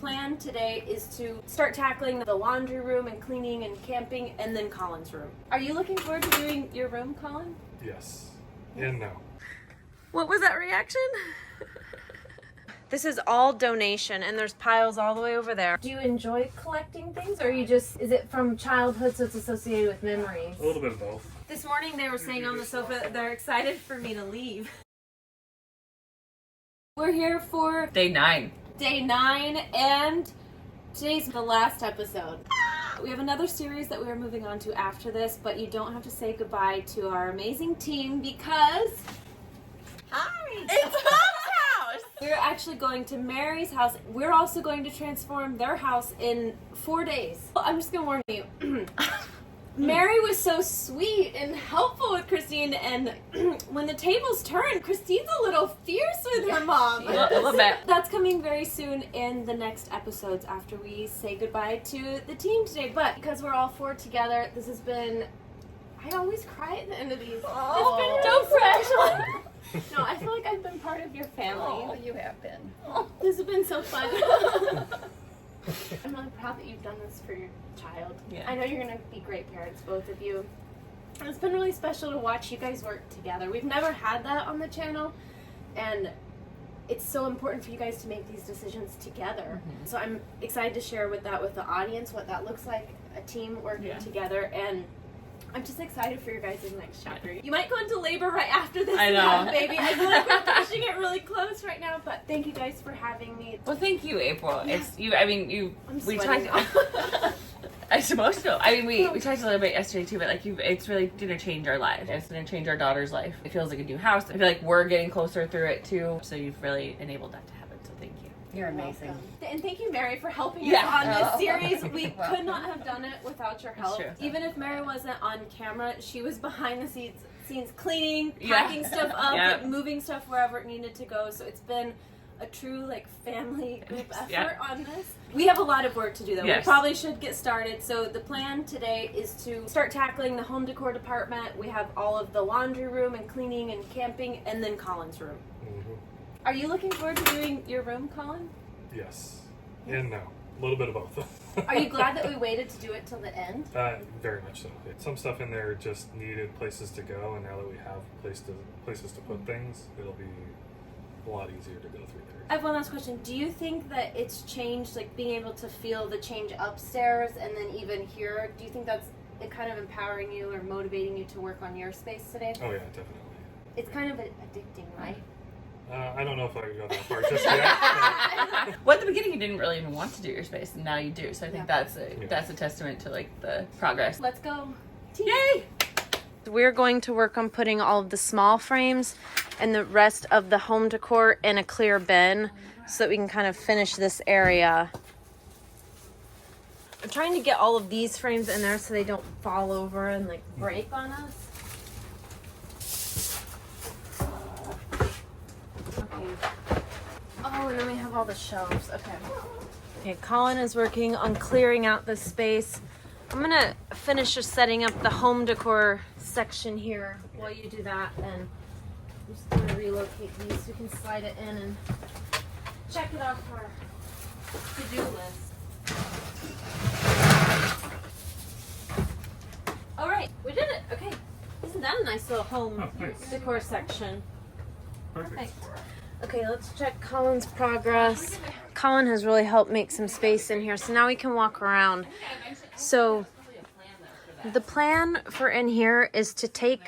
plan today is to start tackling the laundry room and cleaning and camping, and then Colin's room. Are you looking forward to doing your room, Colin? Yes. And no. What was that reaction? This is all donation, and there's piles all the way over there. Do you enjoy collecting things, or is it from childhood, so it's associated with memories? A little bit of both. This morning they were saying on the sofa that they're excited for me to leave. We're here for Day 9. Day 9, and today's the last episode. We have another series that we are moving on to after this, but you don't have to say goodbye to our amazing team because... Hi! It's Mom's house! We're actually going to Mary's house. We're also going to transform their house in 4 days. Well, I'm just gonna warn you. Mary was so sweet and helpful with Christine, and when the tables turn, Christine's a little fierce with her mom. A little bit. That's coming very soon in the next episodes after we say goodbye to the team today. But because we're all 4 together, this has been... I always cry at the end of these. Oh. It's been so fresh. No, I feel like I've been part of your family. Oh, you have been. This has been so fun. I'm really proud that you've done this for your child. Yeah. I know you're going to be great parents, both of you. And it's been really special to watch you guys work together. We've never had that on the channel, and it's so important for you guys to make these decisions together. Mm-hmm. So I'm excited to share with the audience what that looks like, a team working together, and I'm just excited for your guys' next chapter. You might go into labor right after this. I know. Baby. I feel like we're pushing it really close right now, but thank you guys for having me. Well, thank you, April. Yeah. It's you. I mean, you. I'm We sweating. talked. I'm supposed to. I mean, we talked a little bit yesterday too, but it's really gonna change our lives. It's gonna change our daughter's life. It feels like a new house. I feel like we're getting closer through it too. So you've really enabled that to happen. So thank you. You're amazing. Welcome. And thank you, Mary, for helping us Yeah. on this series. We Well. could not have done it without your help. That's true. Even if Mary wasn't on camera, she was behind the scenes cleaning, Yeah. packing stuff up, Yeah. like, moving stuff wherever it needed to go. So it's been a true family group effort Yeah. on this. We have a lot of work to do though. Yes. We probably should get started. So the plan today is to start tackling the home decor department. We have all of the laundry room and cleaning and camping, and then Colin's room. Mm-hmm. Are you looking forward to doing your room, Colin? Yes. And no. A little bit of both. Are you glad that we waited to do it till the end? Very much so. Some stuff in there just needed places to go, and now that we have places to put things, it'll be a lot easier to go through there. I have one last question. Do you think that it's changed, being able to feel the change upstairs and then even here? Do you think that's kind of empowering you or motivating you to work on your space today? Oh yeah, definitely. It's kind of addicting, right? I don't know if I could go that far just yet. Well, at the beginning, you didn't really even want to do your space, and now you do. So I think that's a testament to the progress. Let's go. Yay! We're going to work on putting all of the small frames and the rest of the home decor in a clear bin so that we can kind of finish this area. I'm trying to get all of these frames in there so they don't fall over and break on us. Okay. Oh, and then we have all the shelves. Okay, Colin is working on clearing out this space. I'm gonna finish just setting up the home decor section here while you do that, and I'm just gonna relocate these so we can slide it in and check it off our to-do list. All right, we did it. Okay, isn't that a nice little home decor section? Perfect. Okay, let's check Colin's progress. Colin has really helped make some space in here, so now we can walk around. So the plan for in here is to take,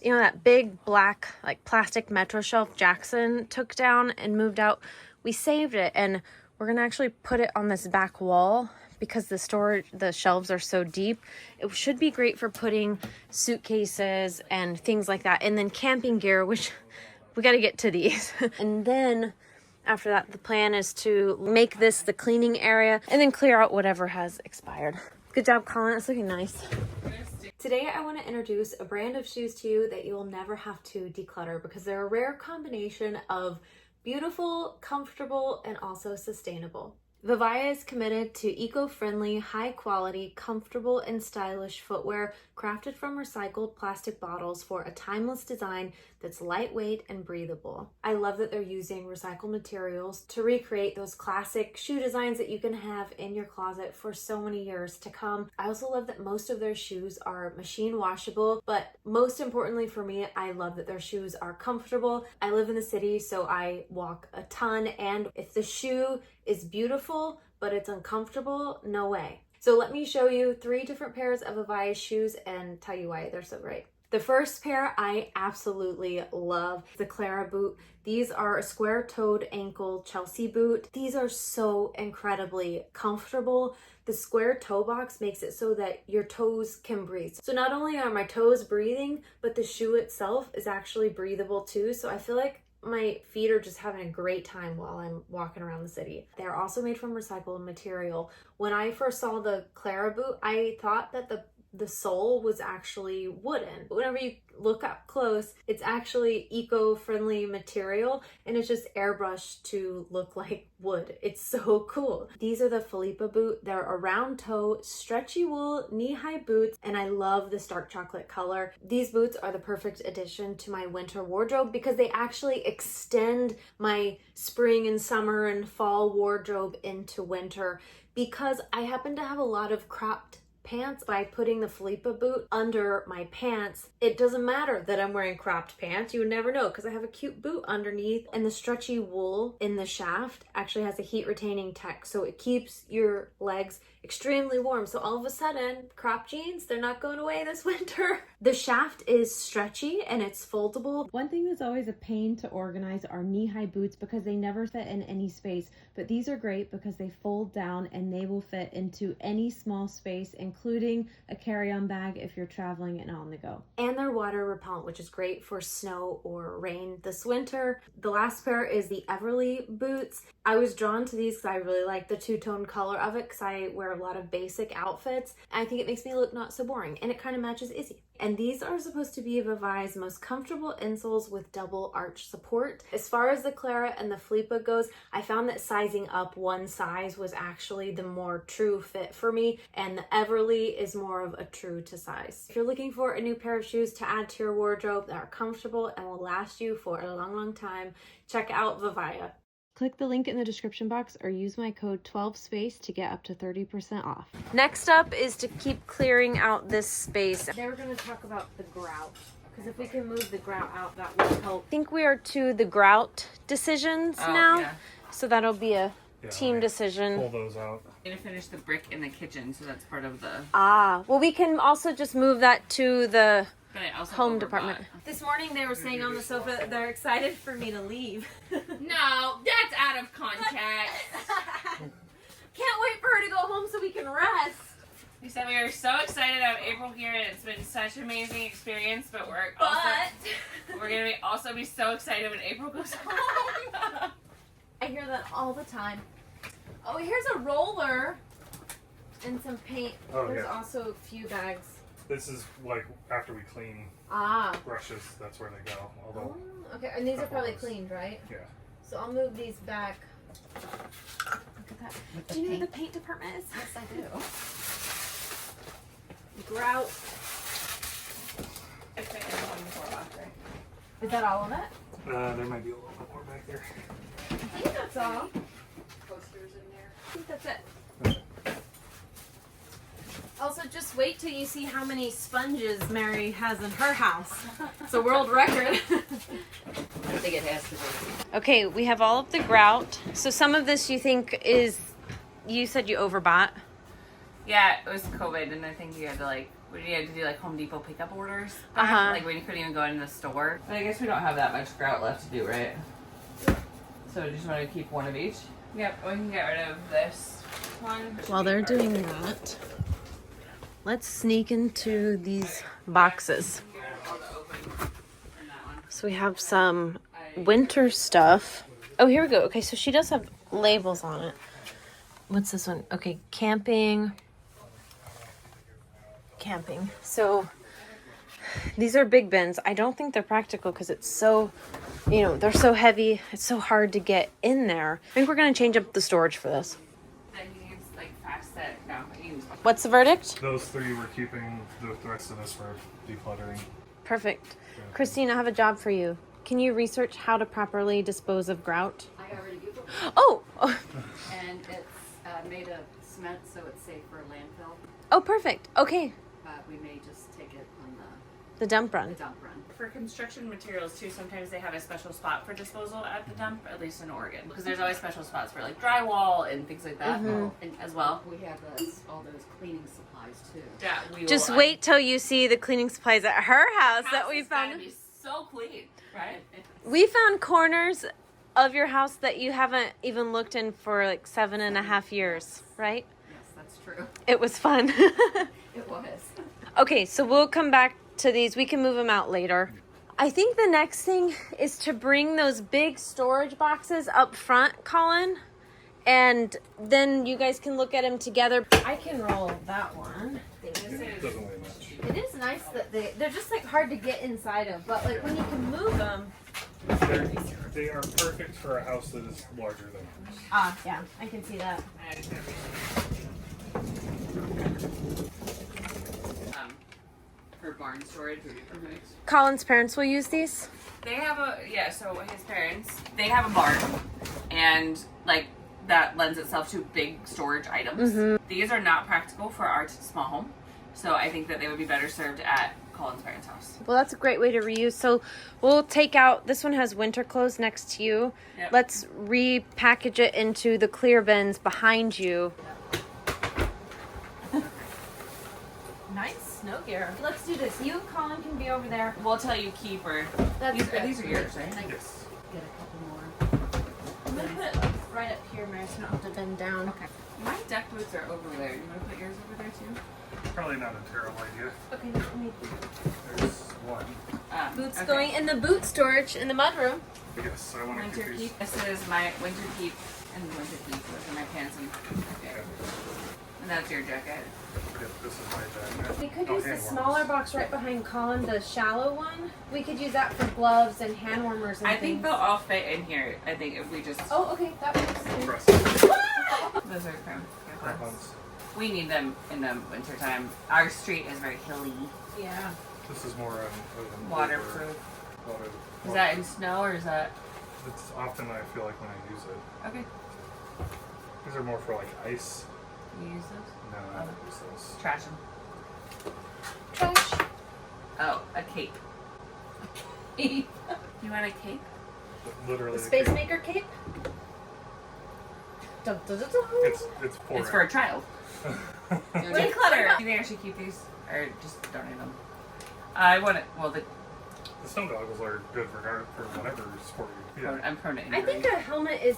that big black plastic Metro shelf Jackson took down and moved out. We saved it, and we're gonna actually put it on this back wall because the shelves are so deep. It should be great for putting suitcases and things like that, and then camping gear, which we got to get to these. And then after that, the plan is to make this the cleaning area and then clear out whatever has expired. Good job, Colin. It's looking nice. Today, I want to introduce a brand of shoes to you that you will never have to declutter because they're a rare combination of beautiful, comfortable, and also sustainable. Vivaya is committed to eco-friendly, high-quality, comfortable, and stylish footwear crafted from recycled plastic bottles for a timeless design that's lightweight and breathable. I love that they're using recycled materials to recreate those classic shoe designs that you can have in your closet for so many years to come. I also love that most of their shoes are machine washable, but most importantly for me, I love that their shoes are comfortable. I live in the city, so I walk a ton, and if the shoe is beautiful but it's uncomfortable, no way. So let me show you 3 different pairs of Vivaya shoes and tell you why they're so great. The first pair I absolutely love, the Clara boot. These are a square-toed ankle Chelsea boot. These are so incredibly comfortable. The square toe box makes it so that your toes can breathe. So not only are my toes breathing, but the shoe itself is actually breathable too. So I feel like my feet are just having a great time while I'm walking around the city. They're also made from recycled material. When I first saw the Clara boot, I thought that the sole was actually wooden. Whenever you look up close, it's actually eco-friendly material, and it's just airbrushed to look like wood. It's so cool. These are the Filippa boot. They're a round toe, stretchy wool, knee-high boots, and I love the dark chocolate color. These boots are the perfect addition to my winter wardrobe because they actually extend my spring and summer and fall wardrobe into winter, because I happen to have a lot of cropped pants. By putting the Filippa boot under my pants, it doesn't matter that I'm wearing cropped pants. You would never know because I have a cute boot underneath, and the stretchy wool in the shaft actually has a heat retaining tech, so it keeps your legs extremely warm. So all of a sudden, cropped jeans, they're not going away this winter. The shaft is stretchy and it's foldable. One thing that's always a pain to organize are knee-high boots because they never fit in any space, but these are great because they fold down and they will fit into any small space, including a carry-on bag if you're traveling and on the go. And they're water repellent, which is great for snow or rain this winter. The last pair is the Everly boots. I was drawn to these because I really like the two-tone color of it because I wear a lot of basic outfits. I think it makes me look not so boring, and it kind of matches Izzy. And these are supposed to be Vivaya's most comfortable insoles with double arch support. As far as the Clara and the Filippa goes, I found that sizing up one size was actually the more true fit for me, and the Everly is more of a true to size. If you're looking for a new pair of shoes to add to your wardrobe that are comfortable and will last you for a long, long time, check out Vivaya. Click the link in the description box or use my code 12SPACE to get up to 30% off. Next up is to keep clearing out this space. They were going to talk about the grout, because if we can move the grout out, that will help. I think we are to the grout decisions now. Yeah. So that'll be a team decision. Pull those out. I'm gonna finish the brick in the kitchen, so that's part of the... Well, we can also just move that to the home overbought. Department. This morning they were saying on the sofa that they're excited for me to leave. No, that's out of context. Can't wait for her to go home so we can rest. We said we are so excited to have April here, and it's been such an amazing experience, but we're gonna also be so excited when April goes home. I hear that all the time. Oh, here's a roller and some paint. There's also a few bags. This is like after we clean brushes, that's where they go. Although, okay, and these are probably cleaned, right? Yeah. So I'll move these back. Look at that. Do you know who the paint department is? Yes, I do. Grout. Is that all of it? there might be a little bit more back there. I think that's all. Posters in there. I think that's it. Also, just wait till you see how many sponges Mary has in her house. It's a world record. I think it has to be. Okay, we have all of the grout. So some of this you think is, you said you overbought? Yeah, it was COVID, and I think you had to do like Home Depot pickup orders back, like when you couldn't even go in the store. But I guess we don't have that much grout left to do, right? So we just want to keep one of each? Yep, we can get rid of this one. While they're doing that, let's sneak into these boxes. So we have some winter stuff. Oh, here we go. Okay, so she does have labels on it. What's this one? Okay, camping. So these are big bins. I don't think they're practical because it's so, they're so heavy. It's so hard to get in there. I think we're going to change up the storage for this. that he needs like fast set. No, he needs. What's the verdict? Those 3 we're keeping. The rest of this for decluttering. Perfect. Christine, I have a job for you. Can you research how to properly dispose of grout? I already Googled it. Oh! And it's made of cement, so it's safe for landfill. Oh, perfect. Okay. But we may just take it on The dump the run. dump run. For construction materials too, sometimes they have a special spot for disposal at the dump, at least in Oregon. Because there's always special spots for like drywall and things like that and as well. We have all those cleaning supplies too. Yeah, we Just will, wait till you see the cleaning supplies at her house that house we is gotta found. be so clean, right? We found corners of your house that you haven't even looked in for like 7.5 years, right? Yes, that's true. It was fun. It was. Okay, so we'll come back to these. We can move them out later. I think the next thing is to bring those big storage boxes up front, Colin, and then you guys can look at them together. I can roll that one. It doesn't weigh much. It is nice that they're just like hard to get inside of, but like when you can move them. They are perfect for a house that is larger than ours. Ah, yeah, I can see that. For barn storage would be perfect. Colin's parents will use these. They have so his parents, they have a barn, and like that lends itself to big storage items. These are not practical for our small home, so I think that they would be better served at Colin's parents' house. Well, that's a great way to reuse. So we'll take out, this one has winter clothes next to you. Yep. Let's repackage it into the clear bins behind you. Nice snow gear. Let's do this. You and Colin can be over there. We'll tell you keep or these are yours, right? Yes. Get a couple more. I'm going to put it like right up here, Mary, so I don't have to bend down. Okay. My deck boots are over there. You want to put yours over there too? Probably not a terrible idea. Okay, let me... There's one. Boots Okay. going in the boot storage in the mudroom. I guess I want to Winter keep these. keep. This is my winter keep and winter keep. Those are my pants and jacket. And that's your jacket. Yep, this is my jacket. We could Oh, use the hand smaller warmers. box right behind Colin, the shallow one. We could use that for gloves and hand warmers and I things. think they'll all fit in here. I think if we just. Oh, okay, that works. Impressive. Those are crampons. Crampons. We need them in the wintertime. Our street is very hilly. Yeah. This is more of an Waterproof. Water, Is that in snow or is that? It's often I feel like when I use it. Okay. These are more for like ice. You use those? No, I don't use those. Trash them. Trash. Oh, a cape. You want a cape? But literally. The the Space cape- Maker cape. Dun, dun, dun, dun. It's for. It's for a child. Declutter. You think I should keep these or just donate them? I want it. Well, The snow goggles are good for whatever sport you. Yeah. I'm prone to I injury. think a helmet is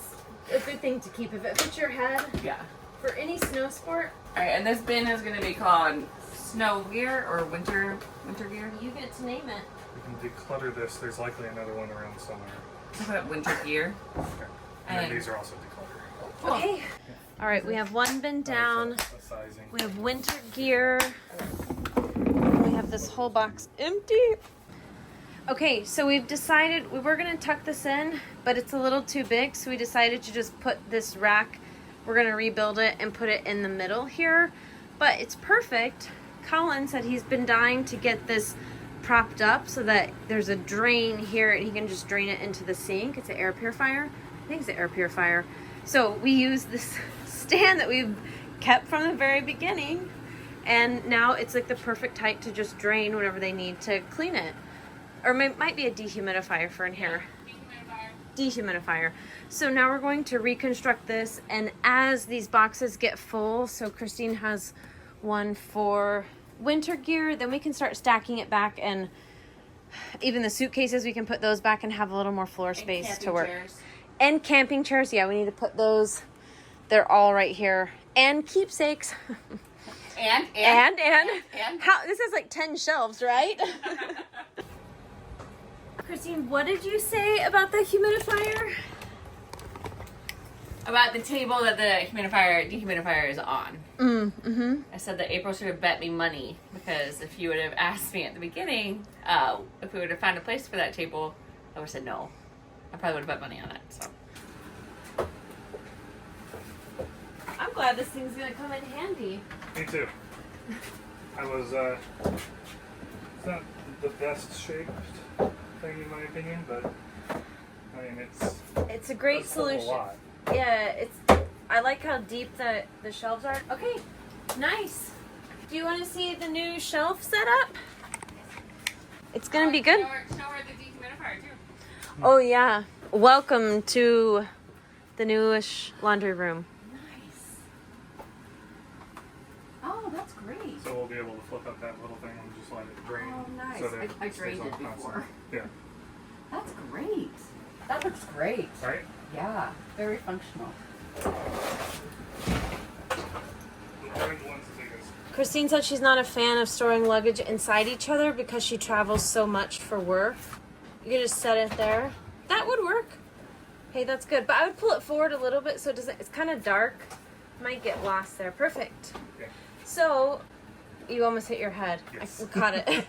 a good thing to keep if it fits your head Yeah. for any snow sport. All right, and this bin is going to be called snow gear or winter gear. You get to name it. We can declutter this. There's likely another one around somewhere. I put winter gear. Okay. And then And- these are also decluttered. Cool. Okay. All right, we have one bin down. A sizing. We have winter gear. We have this whole box empty. Okay, so we've decided we were gonna tuck this in, but it's a little too big, so we decided to just put this rack, we're gonna rebuild it and put it in the middle here, but it's perfect. Colin said he's been dying to get this propped up so that there's a drain here and he can just drain it into the sink. It's an air purifier. I think it's an air purifier. So we use this stand that we've kept from the very beginning, and now it's like the perfect height to just drain whatever they need to clean it. Or might be a dehumidifier for in here. Dehumidifier. So now we're going to reconstruct this, and as these boxes get full, so Christine has one for winter gear, then we can start stacking it back, and even the suitcases, we can put those back and have a little more floor space to work. Chairs. And camping chairs, yeah, we need to put those. They're all right here. And keepsakes. And How, this is like 10 shelves, right? Christine, what did you say about the humidifier? about the table that the dehumidifier is on. I said that April should have bet me money, because if you would have asked me at the beginning if we would have found a place for that table, I would have said no. I probably would have bet money on it. So I'm I'm glad this thing's gonna come in handy. Me too. I was, it's not the best shaped thing in my opinion, but I mean, It's a great it's still a solution. lot. Yeah, I like how deep the shelves are. Okay, nice. Do you want to see the new shelf setup? It's gonna be good. Show her the dehumidifier too. Oh yeah. Welcome to the newish laundry room. Nice. Oh, that's great. So we'll be able to flip up that little thing and just let it drain. Oh, nice. So that I stays drained on it constant. before. Yeah. That's great. That looks great. Right? Yeah, very functional. The orange one's the biggest. Christine said she's not a fan of storing luggage inside each other because she travels so much for work. You could just set it there. That would work. Hey, that's good. But I would pull it forward a little bit so it doesn't, it's kind of dark. Might get lost there. Perfect. Yeah. So, you almost hit your head. Yes. I caught it.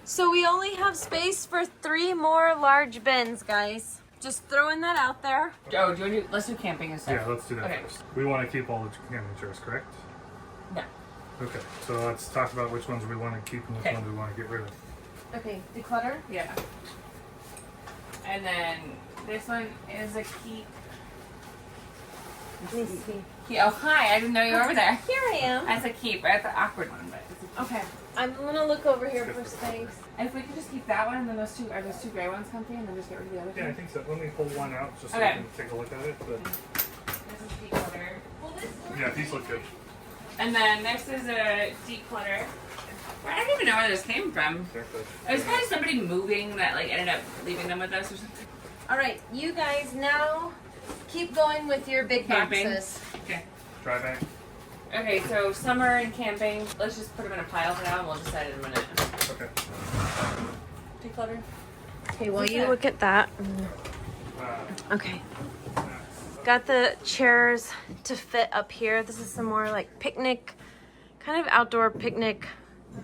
So we only have space for 3 more large bins, guys. Just throwing that out there. Oh, do you want to let's do camping and stuff. Yeah, let's do that Okay. first. We want to keep all the camping chairs, correct? No. Okay, so let's talk about which ones we want to keep and which Okay. ones we want to get rid of. Okay, declutter. Yeah. And then this one is a keep. Let me see. Oh, hi! I didn't know you were over there. Here I am. That's a keep. That's an awkward one, but it's a keep. Okay, I'm gonna look over here for space. And if we could just keep that one, and then those two gray ones comfy, and then just get rid of the other two. Yeah, I think so. Let me pull one out just so Okay. we can take a look at it. But This is declutter. yeah, these look good. And then this is a declutter. I don't even know where this came from. Exactly. It was probably somebody moving that like ended up leaving them with us or something. All right, you guys now keep going with your big Camping. boxes. Okay. Dry bag. Okay, so summer and camping. Let's just put them in a pile for now, and we'll decide in a minute. Okay. Declutter. Okay, well you look at that. Okay. Got the chairs to fit up here. This is some more like picnic, kind of outdoor picnic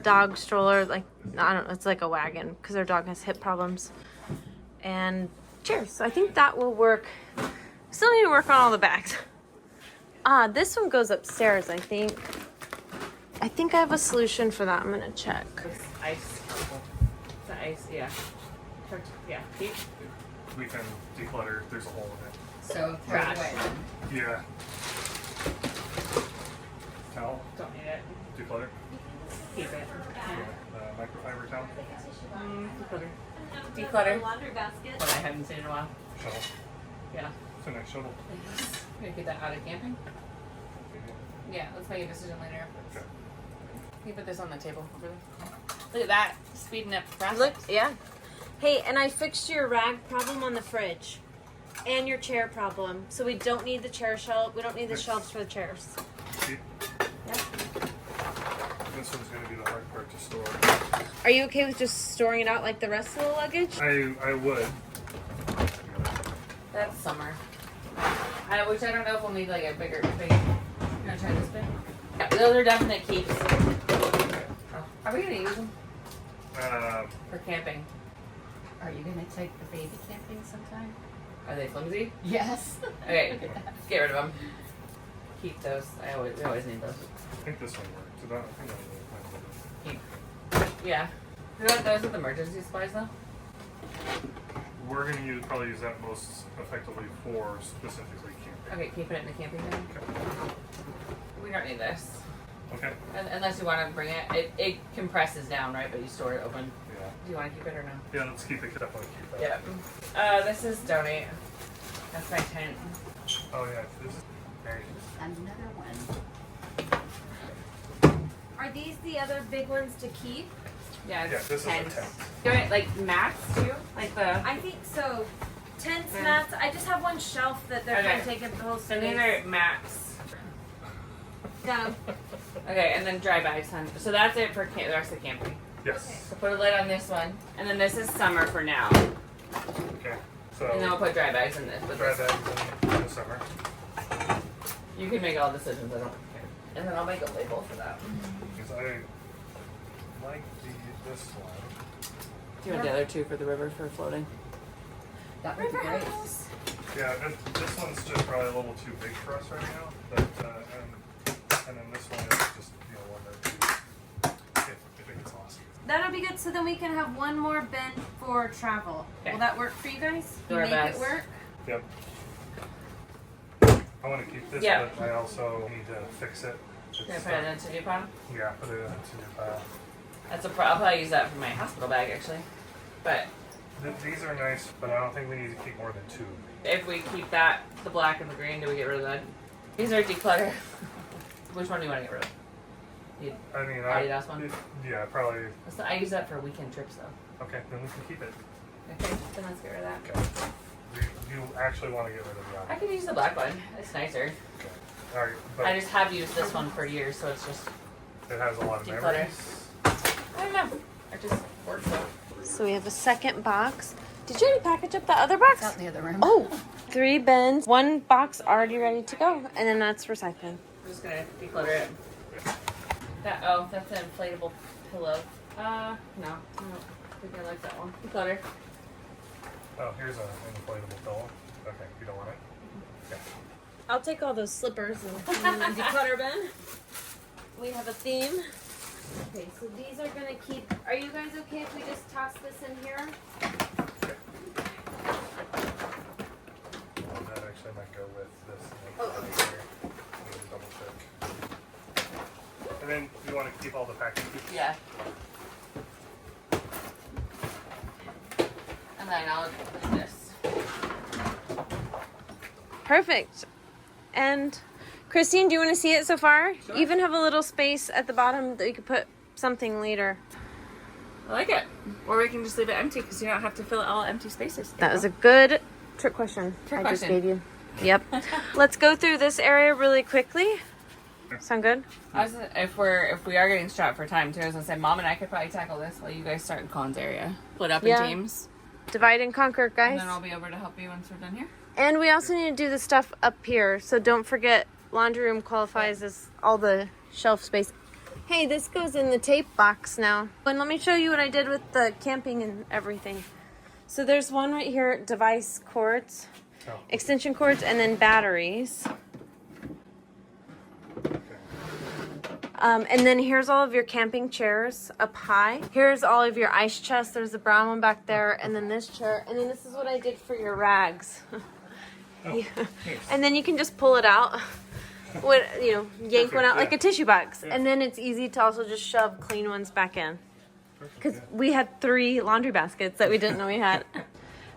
dog stroller. Like, I don't know, it's like a wagon because our dog has hip problems. And chairs. So I think that will work. Still need to work on all the bags. This one goes upstairs, I think. I think I have a solution for that. I'm gonna check. It's ice. It's the ice, yeah. Yeah. Keep. We can declutter. There's a hole in it. So throw it Trash. away. Yeah. Towel. Don't need it. Declutter. Keep it. Microfiber towel. Declutter. Declutter. Laundry basket. What I haven't seen in a while. Shovel. Yeah. It's a nice shovel. Gonna get that out of camping. Yeah, let's make a decision later. Okay. Can you put this on the table over there? Look at that. Speeding up the process. Look, yeah. Hey, and I fixed your rag problem on the fridge. And your chair problem. So we don't need the chair shelf. We don't need the shelves for the chairs. See? Yeah. This one's going to be the hard part to store. Are you okay with just storing it out like the rest of the luggage? I would. That's summer. Which I don't know if we'll need like a bigger. You wanna try this bit? Yeah, those are definite keeps. Oh, are we gonna use them for camping? Are you gonna take the baby camping sometime? Are they flimsy? Yes. Okay, let's get rid of them. Keep those. We always need those. I think this one works. I think that will Keep. Yeah. Those are the emergency supplies though. We're going to probably use that most effectively for specifically camping. Okay, keep it in the camping bin. Okay. We don't need this. Okay. Unless you want to bring it. It compresses down, right? But you store it open. Yeah. Do you want to keep it or no? Yeah, let's keep it. Definitely keep that. Yeah. This is donate. That's my tent. Oh, yeah. This is very Another one. Are these the other big ones to keep? Yeah, Yeah, this is a tents. tent. Do it like mats too? Like the. I think so. Tents, Yeah. mats. I just have one shelf that they're Okay. kind of taking up the whole So these space. are mats. Go. Okay, and then dry bags, hun. So that's it for the rest of the camping. Yes. So put a lid on this one, and then this is summer for now. Okay. So, And then we'll put dry bags in this. But dry this, bags in the summer. you can make all decisions. I don't care. And then I'll make a label for that. Because I like this one. Do you want the other two for the river for floating? That would be great. Yeah, this one's just probably a little too big for us right now. But be good. So then we can have one more bin for travel. Okay. Will that work for you guys? Do our Make best. it work? Yep. I want to keep this, Yeah. but I also need to fix it. Can I put it into a new pile? Yeah, put it into a pile. That's a I'll probably use that for my hospital bag actually. But These are nice, but I don't think we need to keep more than 2. if we keep that, the black and the green, do we get rid of that? These are declutter. Which one do you want to get rid of? The I mean, Adidas one? Yeah, probably. I use that for weekend trips though. Okay, then we can keep it. Okay, then let's get rid of that. Okay. You actually want to get rid of the I could use the black one. It's nicer. Okay. All right, but I just have used this one for years, so it's just it has a lot of declutter. memories. I don't know. It just works out. So we have a second box. Did you already package up that other box? Out in the other room. Oh, 3 bins, 1 box already ready to go, and then that's recycling. I'm just gonna declutter it. That's an inflatable pillow. No, I think I like that one. Declutter. Oh, here's an inflatable pillow. Okay, you don't want it? Okay. I'll take all those slippers and put them in the declutter bin. We have a theme. Okay, so these are gonna keep. Are you guys okay if we just toss this in here? Well, that actually might go with this. Oh, Right here. Let me double check. And then you want to keep all the packing? Yeah. And then I'll do this. Perfect. And Christine, do you want to see it so far? Sure. You even have a little space at the bottom that you could put something later. I like it. Or we can just leave it empty because you don't have to fill all empty spaces. That was a good trick question Trick I just question. gave you. Yep. Let's go through this area really quickly. Sound good? If we are getting strapped for time too, I was gonna say Mom and I could probably tackle this while you guys start in Colin's area. Split up Yeah. in teams. Divide and conquer, guys. And then I'll be over to help you once we're done here. And we also need to do the stuff up here. So don't forget, laundry room qualifies as all the shelf space. Hey, this goes in the tape box now. And let me show you what I did with the camping and everything. So there's one right here, device cords, Oh. extension cords, and then batteries. Okay. And then here's all of your camping chairs up high. Here's all of your ice chests. There's a brown one back there, and then this chair. And then this is what I did for your rags. Yeah. And then you can just pull it out. What, yank one out like a tissue box. And then it's easy to also just shove clean ones back in. Because we had 3 laundry baskets that we didn't know we had.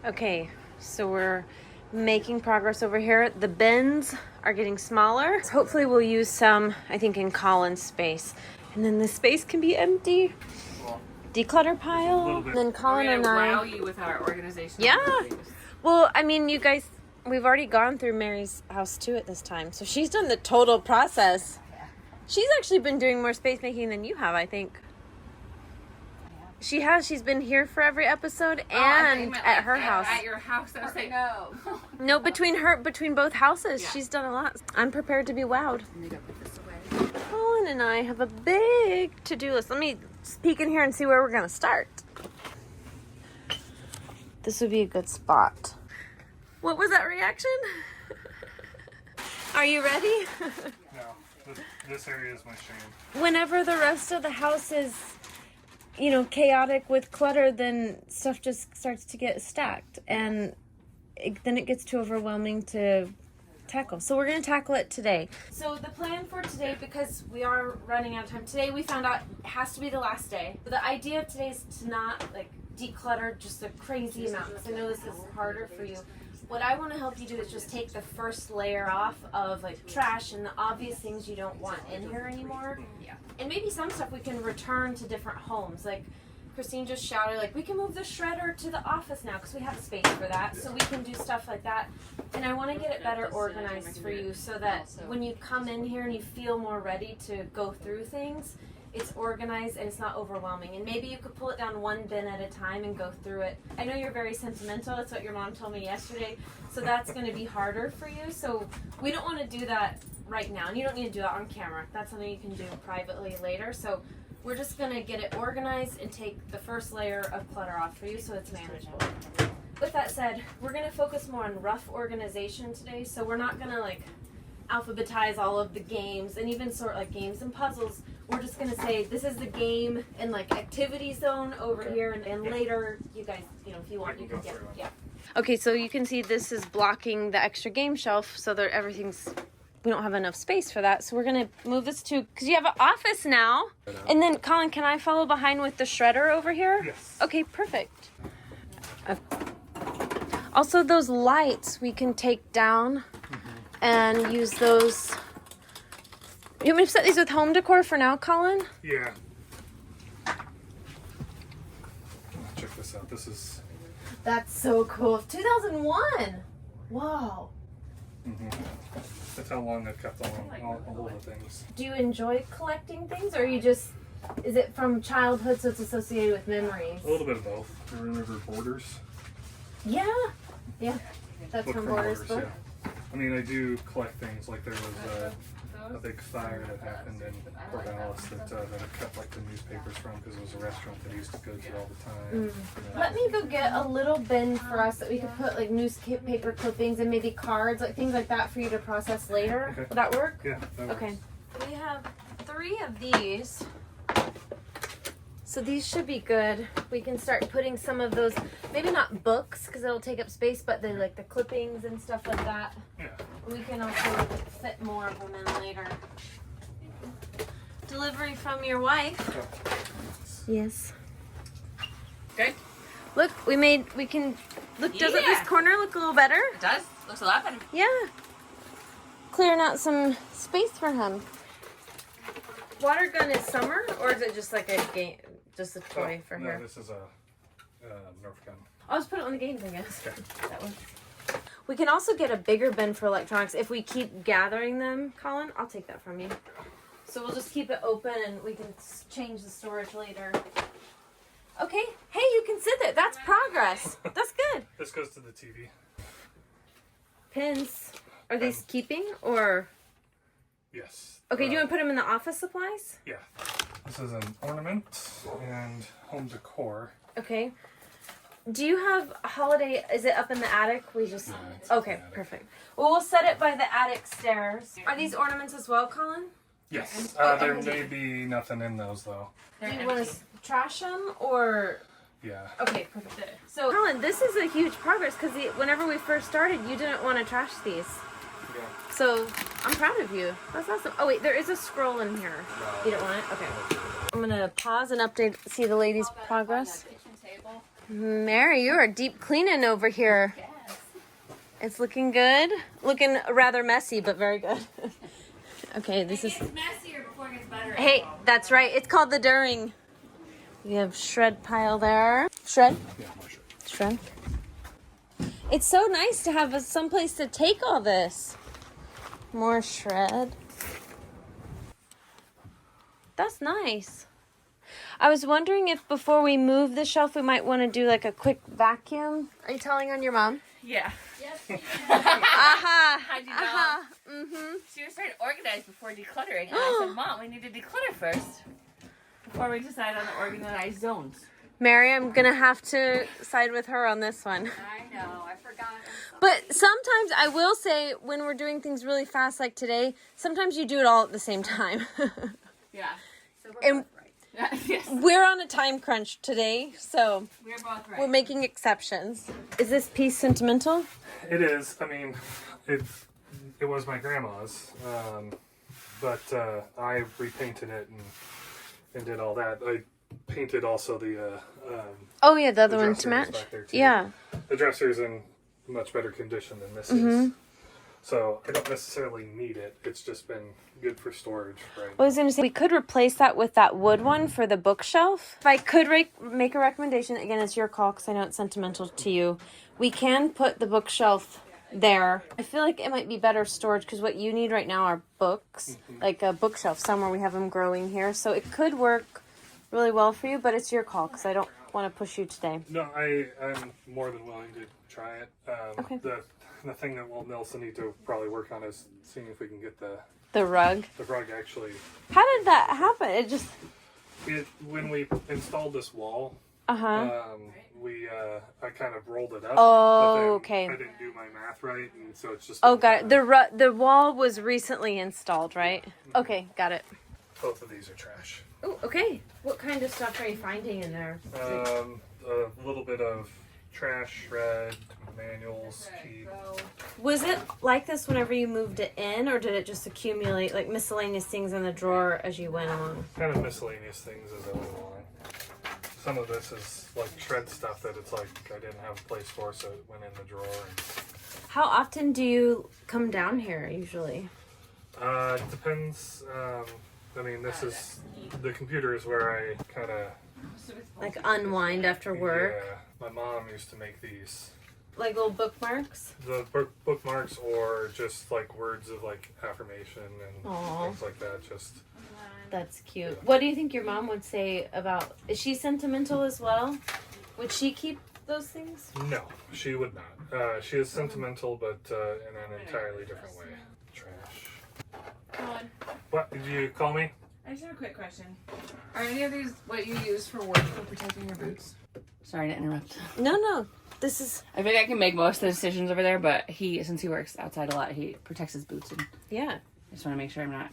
Okay, so we're making progress over here. The bins are getting smaller. Hopefully we'll use some, I think, in Colin's space. And then the space can be empty. Declutter pile. And then Colin and I. wow you with our organization. Yeah. Well, I mean, you guys, we've already gone through Mary's house too at this time. So she's done the total process. She's actually been doing more space making than you have, I think. She has. She's been here for every episode and at her house. At your house. I was like, No. No, between both houses, Yeah. she's done a lot. I'm prepared to be wowed. Let me go put this away. Colin and I have a big to-do list. Let me peek in here and see where we're gonna start. This would be a good spot. What was that reaction? Are you ready? No, this area is my shame. Whenever the rest of the house is, chaotic with clutter, then stuff just starts to get stacked, and then it gets too overwhelming to tackle. So we're going to tackle it today. So the plan for today, because we are running out of time, today we found out it has to be the last day. But the idea of today is to not declutter just a crazy amount, because I know this is harder for you. What I want to help you do is just take the first layer off of trash and the obvious things you don't want in here anymore. Yeah. And maybe some stuff we can return to different homes. Like Christine just shouted, we can move the shredder to the office now because we have space for that. So we can do stuff like that. And I want to get it better organized for you so that when you come in here and you feel more ready to go through things, it's organized and it's not overwhelming. And maybe you could pull it down one bin at a time and go through it. I know you're very sentimental. That's what your mom told me yesterday. So that's going to be harder for you. So we don't want to do that right now. And you don't need to do that on camera. That's something you can do privately later. So we're just going to get it organized and take the first layer of clutter off for you so it's manageable. With that said, we're going to focus more on rough organization today. So we're not going to alphabetize all of the games and even sort like games and puzzles. We're just gonna say this is the game and like activity zone over here, and later you guys, you know, if you want, you can get yeah. Okay, so you can see this is blocking the extra game shelf, so that everything's. We don't have enough space for that, so we're gonna move this to because you have an office now. And then, Colin, can I follow behind with the shredder over here? Yes. Okay, perfect. Also, those lights we can take down and use those. You want me to set these with home decor for now, Colin? Yeah. Check this out. This is. That's so cool. 2001. Wow. That's how long I've kept all the things. Do you enjoy collecting things, or are you just? Is it from childhood, so it's associated with memories? A little bit of both. I remember Borders. Yeah. Yeah. That's Book from from Borders' book. yeah. I mean, I do collect things. Like there was a big fire that happened in Corvallis that I kept like the newspapers from because it was a restaurant that I used to go to all the time. You know. Let me go get a little bin for us that we could put like newspaper clippings and maybe cards, like things like that for you to process later. Okay. Will that work? Yeah. That works. Okay. We have 3 of these. So these should be good. We can start putting some of those, maybe not books because it'll take up space, but the like the clippings and stuff like that. Yeah. We can also fit more of them in later. Delivery from your wife. Yes. Good. Look, we can, look, doesn't this Yeah. corner look a little better? It does. Looks a lot better. Yeah. Clearing out some space for him. Water gun is summer, or is it just like a game, just a toy for no, here? this is a Nerf gun. I'll just put it on the games, I guess. Okay. That one. We can also get a bigger bin for electronics if we keep gathering them, Colin. I'll take that from you. So we'll just keep it open and we can change the storage later. Okay. Hey, you can sit there. That's progress. That's good. This goes to the TV. Pins. Are these keeping or? Yes. Okay, do you want to put them in the office supplies? Yeah. This is an ornament and home decor. Okay. Do you have a holiday? Is it up in the attic? We just. it's up in Okay, the attic. perfect. Well, we'll set it by the attic stairs. Are these ornaments as well, Colin? Yes. There may be nothing in those though. Do you want to trash them or? Yeah. Okay, perfect. So, Colin, this is a huge progress because whenever we first started, you didn't want to trash these. Yeah. So, I'm proud of you. That's awesome. Oh, wait, there is a scroll in here. You don't want it? Okay. I'm going to pause and update, see the ladies' progress. Kitchen table. Mary, you are deep cleaning over here. Yes. It's looking good. Looking rather messy, but very good. Okay, this is... It's messier before it gets better. Hey, that's right. It's called the during. We have shred pile there. Shred? Yeah, more sure. Shred. It's so nice to have someplace to take all this. More shred. That's nice. I was wondering if before we move the shelf, we might want to do like a quick vacuum. Are you telling on your mom? Yeah. Yes. Aha. How'd you know? Aha. Mm-hmm. She was trying to organize before decluttering, and I said, Mom, we need to declutter first before we decide on the organized zones. Mary, I'm going to have to side with her on this one. I know. I forgot. But sometimes I will say when we're doing things really fast like today, sometimes you do it all at the same time. Yeah. So we're And- both right. Yes. We're on a time crunch today, so We're both right. we're making exceptions. Is this piece sentimental? It is. I mean, it was my grandma's, but I repainted it and did all that. I painted also the Oh yeah, the other the one to dressers match. back there, too. Yeah. The dresser's in much better condition than this is. So I don't necessarily need it. It's just been good for storage, right? I was going to say, we could replace that with that wood one for the bookshelf. If I could make a recommendation, again, it's your call because I know it's sentimental to you. We can put the bookshelf there. I feel like it might be better storage because what you need right now are books, like a bookshelf somewhere. We have them growing here. So it could work really well for you, but it's your call because I don't want to push you today. No, I'm more than willing to try it. Okay. The thing that we'll also need to probably work on is seeing if we can get the rug. rug actually. How did that happen? It just... When we installed this wall, I kind of rolled it up. Oh, but then okay. I didn't do my math right, and so it's just. Oh, got it. The wall was recently installed, right? Yeah. Okay, got it. Both of these are trash. Oh, okay. What kind of stuff are you finding in there? A little bit of trash, shred, manuals, cheap. Was it like this whenever you moved it in, or did it just accumulate like miscellaneous things in the drawer as you went along? Kind of miscellaneous things as I went along. Some of this is like shred stuff that it's like I didn't have a place for, so it went in the drawer. And... How often do you come down here usually? It depends. I mean, this is the computer is where I kind of Like unwind after work? Yeah, my mom used to make these. Like little bookmarks? The bookmarks, or just like words of like affirmation and Aww. things like that. Just That's cute. What do you think your mom would say about? Is she sentimental as well? Would she keep those things? no, she would not. She is sentimental, but in an entirely different way. Trash. Colin, What did you call me? I just have a quick question. Are any of these what you use for work for protecting your boots? Sorry to interrupt. No. This is I think I can make most of the decisions over there, but since he works outside a lot, he protects his boots, and yeah. I just want to make sure I'm not.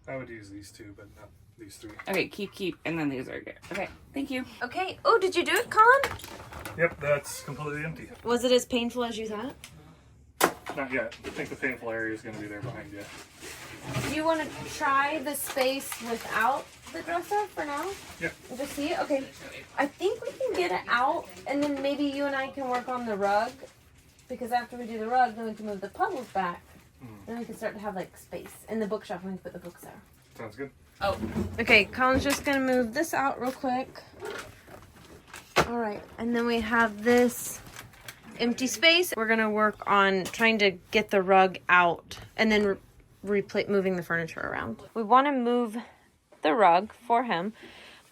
I would use these two, but not these three. Okay, keep, and then these are good. Okay, thank you. Okay. Oh, did you do it, Colin? Yep, that's completely empty. Was it as painful as you thought? Not yet. I think the painful area is going to be there behind you. Do you want to try the space without the dresser for now? Yeah. And just see it? Okay. I think we can get it out, and then maybe you and I can work on the rug. Because after we do the rug, then we can move the puzzles back. Then we can start to have like space. And the bookshelf, and we can put the books there. Sounds good. Oh, Okay, Colin's just going to move this out real quick. Alright, and then we have this empty space. We're going to work on trying to get the rug out and then moving the furniture around. We want to move the rug for him,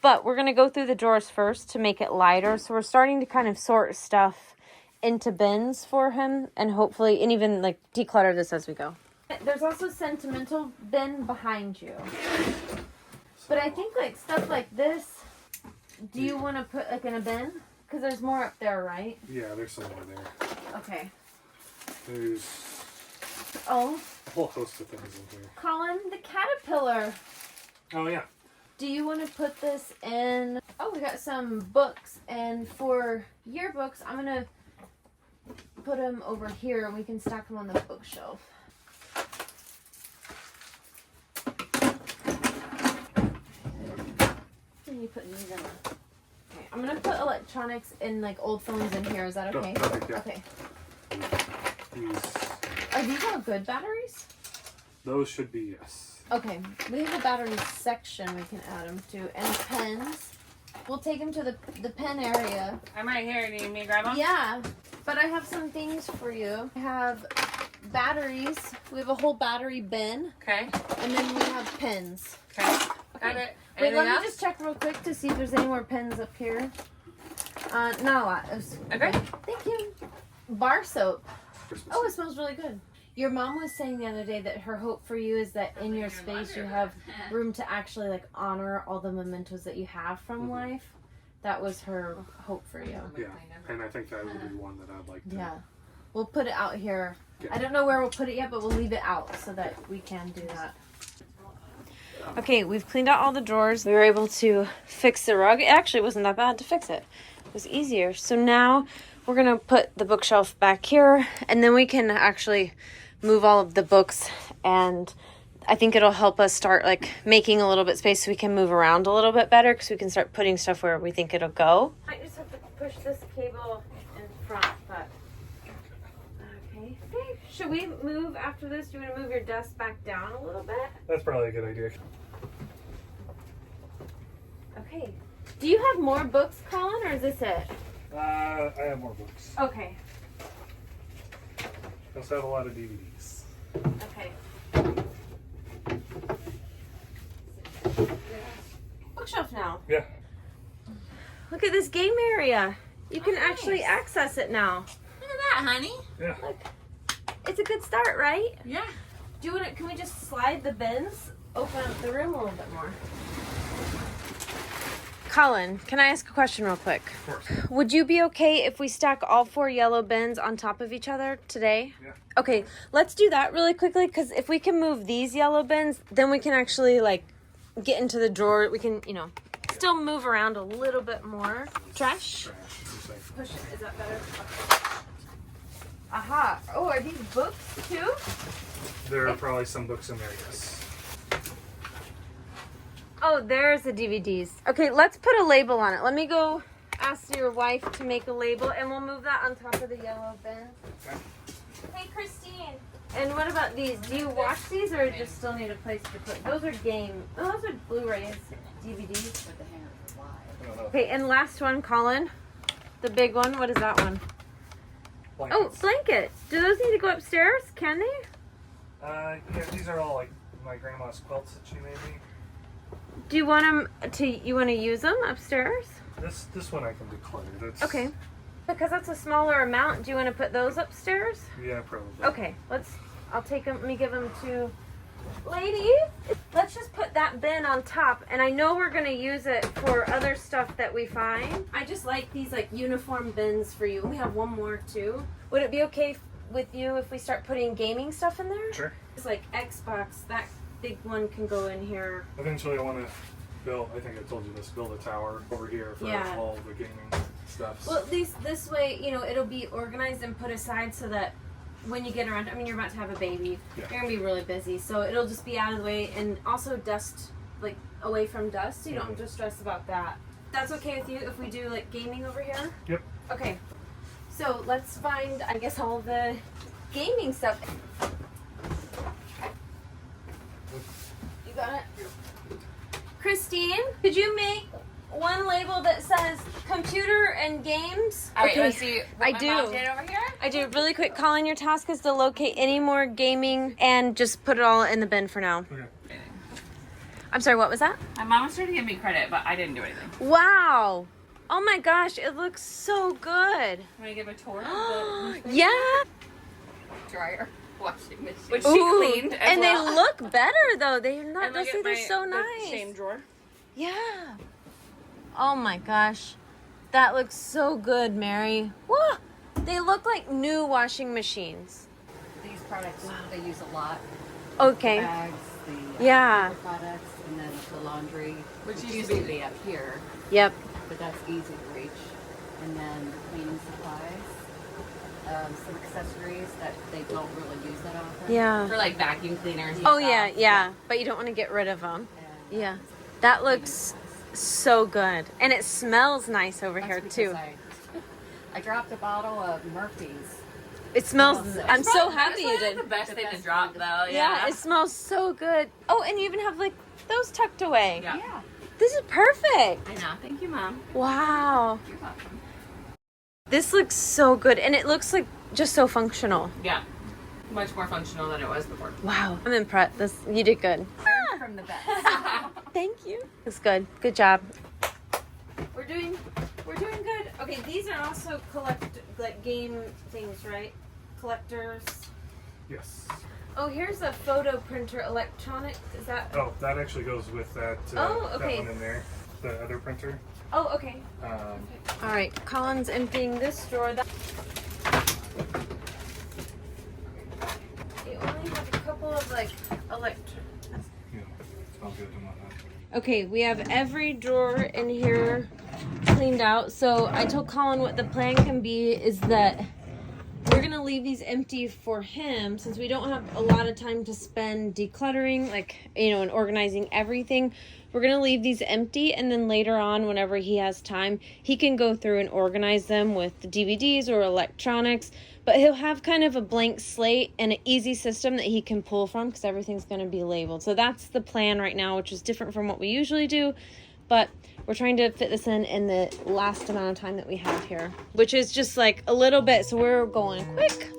but we're going to go through the drawers first to make it lighter. So we're starting to kind of sort stuff into bins for him, and hopefully, and even like declutter this as we go. There's also sentimental bin behind you. But I think like stuff like this, do you want to put like in a bin? Because there's more up there, right? Yeah, there's some more there. Okay. There's Oh, a whole host of things in here. Colin, the caterpillar. Oh, yeah. Do you want to put this in? Oh, we got some books. And for yearbooks, I'm going to put them over here and we can stack them on the bookshelf. Can you put these in? Okay, I'm going to put electronics in like old phones in here. Is that okay? Oh, perfect, yeah. Okay. These, Are these all good batteries? those should be yes. Okay, we have a battery section we can add them to, and pens. We'll take them to the pen area. I'm right here. Do you need me to grab them? Yeah, but I have some things for you. I have batteries. We have a whole battery bin, Okay. and then we have pens. Okay. Got it. Wait, Anything let me else? just check real quick to see if there's any more pens up here. Not a lot. Okay. Thank you. Bar soap. Christmas. Oh, it smells really good. Your mom was saying the other day that her hope for you is that in your space you have room to actually like honor all the mementos that you have from life. That was her hope for you. Yeah, and I think that would be one that I'd like to. Yeah. We'll put it out here. Yeah. I don't know where we'll put it yet, but we'll leave it out so that we can do that. Okay, we've cleaned out all the drawers. We were able to fix the rug. It actually wasn't that bad to fix it. It was easier. So now we're going to put the bookshelf back here, and then we can actually move all of the books, and I think it'll help us start like making a little bit space so we can move around a little bit better, because we can start putting stuff where we think it'll go. I just have to push this cable in front, but okay. Should we move after this? Do you want to move your desk back down a little bit? That's probably a good idea. Okay. Do you have more books, Colin, or is this it? I have more books. Okay. I also have a lot of DVDs. Okay. Bookshelf now. Yeah. Look at this game area. You can actually access it now. Look at that, honey. Yeah. It's a good start, right? Yeah. Do you want to? Can we just slide the bins? Open up the room a little bit more. Colin, can I ask a question real quick? Of course. Would you be okay if we stack all 4 yellow bins on top of each other today? Yeah. Okay, let's do that really quickly, because if we can move these yellow bins, then we can actually like get into the drawer. We can, you know, still move around a little bit more. Trash? Push it. Is that better? Aha. Oh, are these books too? There are probably some books in there, yes. Oh, there's the DVDs. Okay, let's put a label on it. Let me go ask your wife to make a label, and we'll move that on top of the yellow bin. Okay. Hey, Christine. And what about these? Do you wash these, or just still need a place to put? Those are game. Oh, those are Blu-rays, DVDs. But the hangers are wide. I don't know. Okay, and last one, Colin. The big one. What is that one? Oh, Blankets. blanket. Do those need to go upstairs? Can they? Yeah, these are all like my grandma's quilts that she made me. Do you want them to? You want to use them upstairs? This one I can declutter. That's Okay. Because that's a smaller amount. Do you want to put those upstairs? Yeah, probably. Okay, I'll take them. Let me give them to ladies. Let's just put that bin on top, and I know we're gonna use it for other stuff that we find. I just like these like uniform bins for you. We have one more too. Would it be okay with you if we start putting gaming stuff in there? Sure. It's like Xbox. That big one can go in here. Eventually, I want to build. I think I told you this. Build a tower over here for Yeah. all the gaming stuff. Well, at least this way, you know, it'll be organized and put aside so that when you get around, I mean, you're about to have a baby. Yeah. You're gonna be really busy, so it'll just be out of the way, and also dust, like away from dust. So you don't have to stress about that. That's okay with you if we do like gaming over here? Yep. Okay. So let's find, I guess, all the gaming stuff. You got it? Christine, could you make one label that says computer and games? All right, let's see what I my do. mom did over here. I do. Really quick, Colin, your task is to locate any more gaming and just put it all in the bin for now. Okay. I'm sorry, what was that? My mom was trying to give me credit, but I didn't do anything. Wow. Oh my gosh, it looks so good. Want to give a tour of the Yeah. Dryer, washing machine. which she Ooh, cleaned as and well. they look better though. They're not. And look Those at they're my- so the nice. Same drawer. Yeah. Oh my gosh, that looks so good, Mary. Whoa. They look like new washing machines. These products they use a lot. Okay. Bags, the Yeah. paper products, and then the laundry, Which which used used to to be- be up here, Yep. but that's easy to reach. And then the cleaning supplies, some accessories that they don't really use that often. Yeah. For like vacuum cleaners. and Oh stuff. yeah. But you don't want to get rid of them. And Yeah. That looks so good, and it smells nice over that's here because too. I dropped a bottle of Murphy's. It smells. I'm so Probably- happy you that's did. The best The thing to best drop one. though. Yeah, it smells so good. Oh, and you even have like those tucked away. Yeah. Yeah. This is perfect. I know. Thank you, Mom. Wow. You're welcome. This looks so good, and it looks like just so functional. Yeah. Much more functional than it was before. Wow. I'm impressed. You did good. From the best. Thank you. It's good. Good job. We're doing good. Okay, these are also like game things, right? Collectors. Yes. Oh, here's a photo printer electronic. Is that? Oh, that actually goes with that. Oh, okay. That one in there. The other printer. Oh, okay. All right, Colin's emptying this drawer. You only have a couple of like Yeah. Smells good and whatnot. Okay, we have every drawer in here cleaned out. So I told Colin what the plan can be is that we're gonna leave these empty for him since we don't have a lot of time to spend decluttering, like, you know, and organizing everything. We're gonna leave these empty, and then later on, whenever he has time, he can go through and organize them with the DVDs or electronics. But he'll have kind of a blank slate and an easy system that he can pull from because everything's gonna be labeled. So that's the plan right now, which is different from what we usually do. But we're trying to fit this in the last amount of time that we have here, which is just like a little bit. So we're going quick.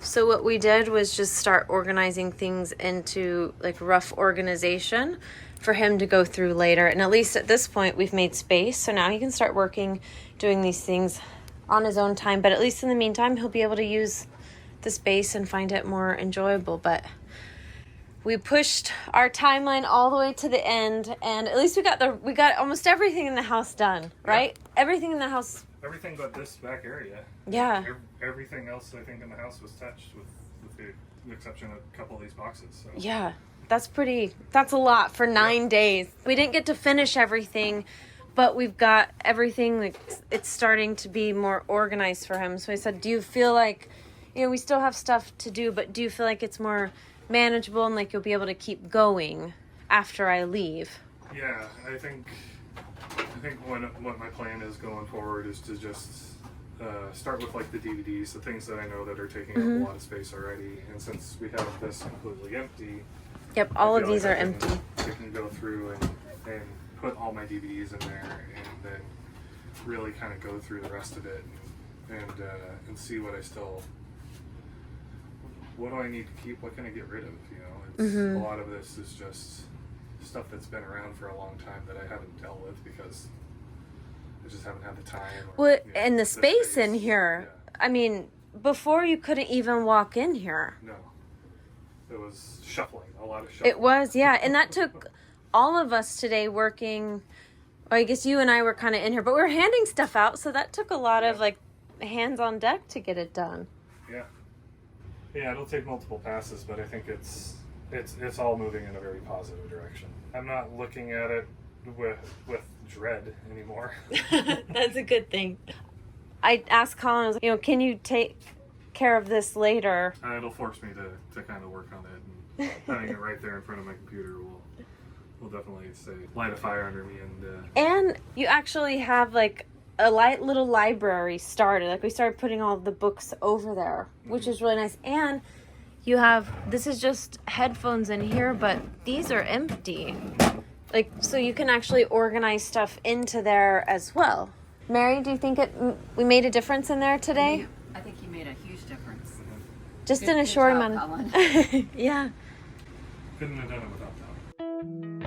So what we did was just start organizing things into like rough organization for him to go through later. And at least at this point, we've made space. So now he can start working, doing these things on his own time. But at least in the meantime, he'll be able to use the space and find it more enjoyable. But we pushed our timeline all the way to the end, and at least we got almost everything in the house done, right? Yeah. Everything in the house. Everything but this back area. Yeah. Everything else I think in the house was touched with the exception of a couple of these boxes. So. Yeah. That's a lot for 9 days. We didn't get to finish everything, but we've got everything, like, it's starting to be more organized for him. So I said, do you feel like, we still have stuff to do, but do you feel like it's more manageable and like you'll be able to keep going after I leave? Yeah, I think what my plan is going forward is to just start with like the DVDs, the things that I know that are taking up a lot of space already. And since we have this completely empty, yep, all of these are empty. I can go through and put all my DVDs in there, and then really kind of go through the rest of it and see what I still. What do I need to keep? What can I get rid of? It's, a lot of this is just stuff that's been around for a long time that I haven't dealt with because I just haven't had the time. And the space in here. Yeah. I mean, before you couldn't even walk in here. No. It was shuffling, a lot of shuffling. It was, yeah. And that took all of us today working. I guess you and I were kind of in here, but we were handing stuff out, so that took a lot of like hands on deck to get it done. Yeah. Yeah, it'll take multiple passes, but I think it's all moving in a very positive direction. I'm not looking at it with dread anymore. That's a good thing. I asked Colin, I was like, can you take care of this later? It'll force me to kind of work on it, and having it right there in front of my computer will definitely light a fire under me. And you actually have like a little library started. Like we started putting all the books over there, which is really nice. And you have, this is just headphones in here, but these are empty. Like, so you can actually organize stuff into there as well. Mary, do you think we made a difference in there today? I think you made a huge difference. Just in a short amount of yeah. Couldn't have done it without that.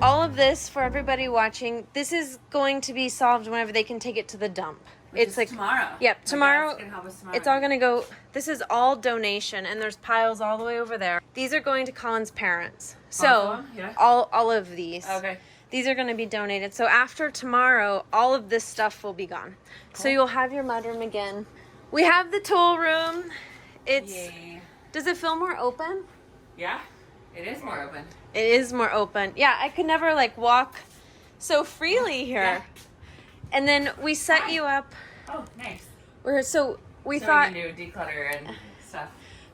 All of this, for everybody watching, this is going to be solved whenever they can take it to the dump. It's like tomorrow. Yep, tomorrow. Tomorrow. It's all gonna go. This is all donation, and there's piles all the way over there. These are going to Colin's parents. So all of these. Okay. These are going to be donated. So after tomorrow, all of this stuff will be gone. Cool. So you'll have your mudroom again. We have the tool room. Does it feel more open? Yeah, it is more open. It is more open. Yeah, I could never like walk so freely here. Yeah. And then we set you up. Oh, nice. We thought we can do declutter and stuff.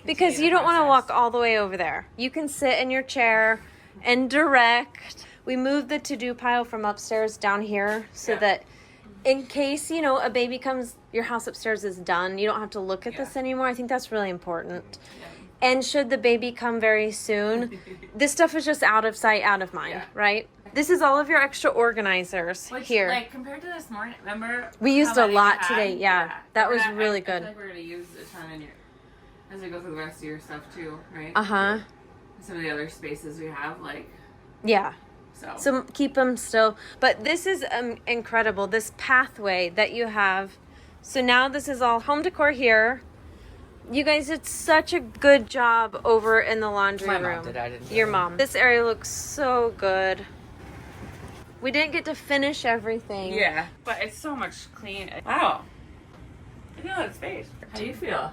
Because you don't want to walk all the way over there. You can sit in your chair and direct. We moved the to-do pile from upstairs down here so that in case, a baby comes, your house upstairs is done. You don't have to look at this anymore. I think that's really important. Yeah. And should the baby come very soon, this stuff is just out of sight, out of mind, right? This is all of your extra organizers here. Like, compared to this morning, remember? We used a lot today, That was really good. I feel like we're going to use a ton in as we go through the rest of your stuff too, right? Uh-huh. Some of the other spaces we have, Yeah. So keep them still. But this is incredible, this pathway that you have. So now this is all home decor here. You guys did such a good job over in the laundry room. My mom did. I didn't. Your mom. This area looks so good. We didn't get to finish everything. Yeah, but it's so much clean. Wow. I feel that space. How do you feel?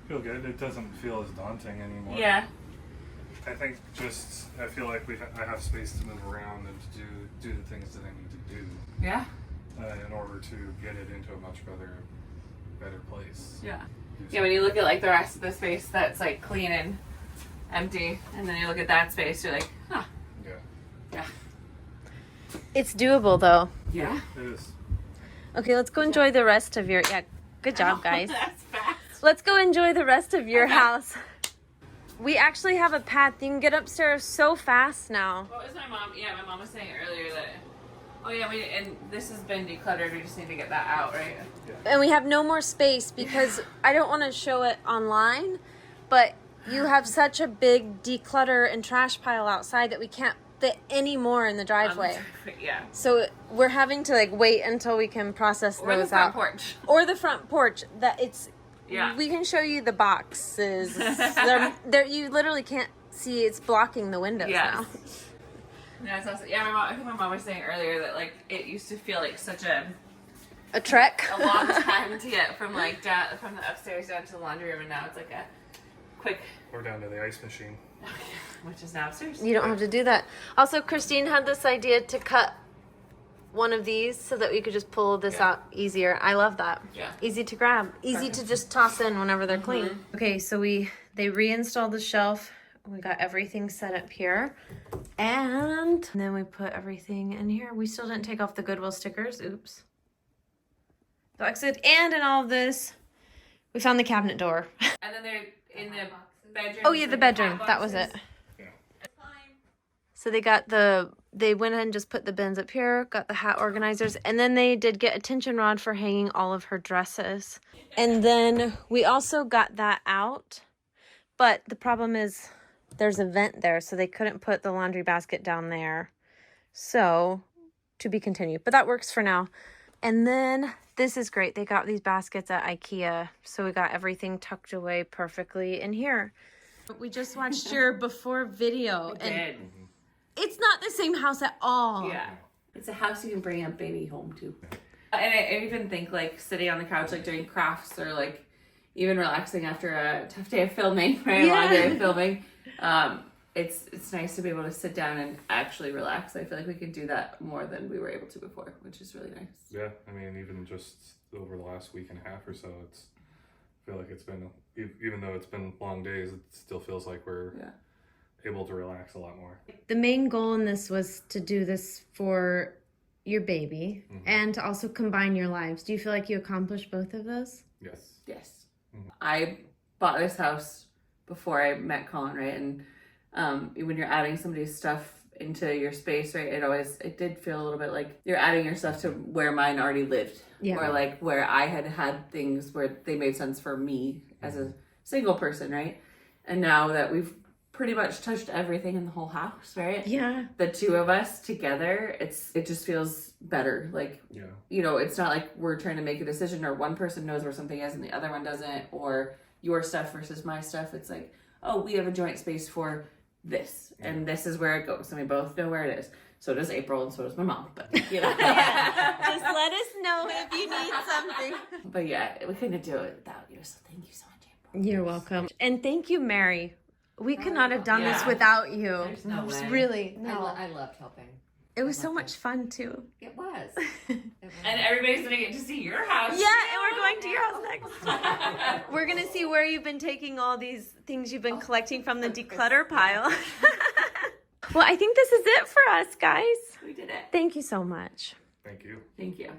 Feel good. It doesn't feel as daunting anymore. Yeah. I think I feel like I have space to move around and to do the things that I need to do. Yeah. In order to get it into a much better place. Yeah. Yeah, when you look at like the rest of the space that's like clean and empty, and then you look at that space, you're like, huh. Yeah. Yeah. It's doable though. Yeah. It is. Okay, let's go enjoy the rest of your, good job guys. That's fast. Let's go enjoy the rest of your house. We actually have a path. You can get upstairs so fast now. What was my mom? Yeah, my mom was saying earlier that, oh yeah, and this has been decluttered. We just need to get that out, right? And we have no more space because I don't want to show it online, but you have such a big declutter and trash pile outside that we can't fit any more in the driveway. Yeah. So we're having to like wait until we can process Or the those front out. porch. Or the front porch. That it's. Yeah. We can show you the boxes. they're, you literally can't see. It's blocking the windows now. Yeah, it's awesome. Yeah, I think my mom was saying earlier that like it used to feel like such a trek. A long time to get from like from the upstairs down to the laundry room, and now it's like a quick. Or down to the ice machine. Which is now upstairs. You don't have to do that. Also, Christine had this idea to cut one of these so that we could just pull this out easier. I love that. Yeah. Easy to grab. Easy to just toss in whenever they're clean. Okay, so they reinstalled the shelf. We got everything set up here. And then we put everything in here. We still didn't take off the Goodwill stickers. Oops. The exit. And in all of this, we found the cabinet door. And then they're in the bedroom. Oh yeah, the bedroom. That was it. Yeah. So they went ahead and just put the bins up here, got the hat organizers, and then they did get a tension rod for hanging all of her dresses. And then we also got that out, but the problem is there's a vent there, so they couldn't put the laundry basket down there. So, to be continued, but that works for now. And then this is great. They got these baskets at IKEA, so we got everything tucked away perfectly in here. We just watched your before video, and it's not the same house at all. Yeah. It's a house you can bring a baby home to. And I even think like sitting on the couch, like doing crafts or like even relaxing after a tough day of filming, right? Yeah. A long day of filming. It's nice to be able to sit down and actually relax. I feel like we can do that more than we were able to before, which is really nice. Yeah, I mean, even just over the last week and a half or so, I feel like it's been, even though it's been long days, it still feels like we're able to relax a lot more. The main goal in this was to do this for your baby and to also combine your lives. Do you feel like you accomplished both of those? Yes. Yes. I bought this house before I met Colin, right? And when you're adding somebody's stuff into your space, right, it did feel a little bit like you're adding your stuff to where mine already lived. Yeah. Or like where I had things where they made sense for me as a single person, right? And now that we've pretty much touched everything in the whole house, right? Yeah. The two of us together, it just feels better. Like, you know, it's not like we're trying to make a decision or one person knows where something is and the other one doesn't, or your stuff versus my stuff. It's like, oh, we have a joint space for this, and this is where it goes, and we both know where it is. So does April, and so does my mom. But you know, just let us know if you need something. But yeah, we couldn't do it without you. So thank you so much, April. You're welcome, and thank you, Mary. We could not have done this without you. There's no way. Really, no. I loved helping. It was so much fun too. It was. And everybody's gonna get to see your house. Yeah, and we're going to your house next. We're gonna see where you've been taking all these things you've been collecting from the declutter pile. Well, I think this is it for us, guys. We did it. Thank you so much. Thank you. Thank you.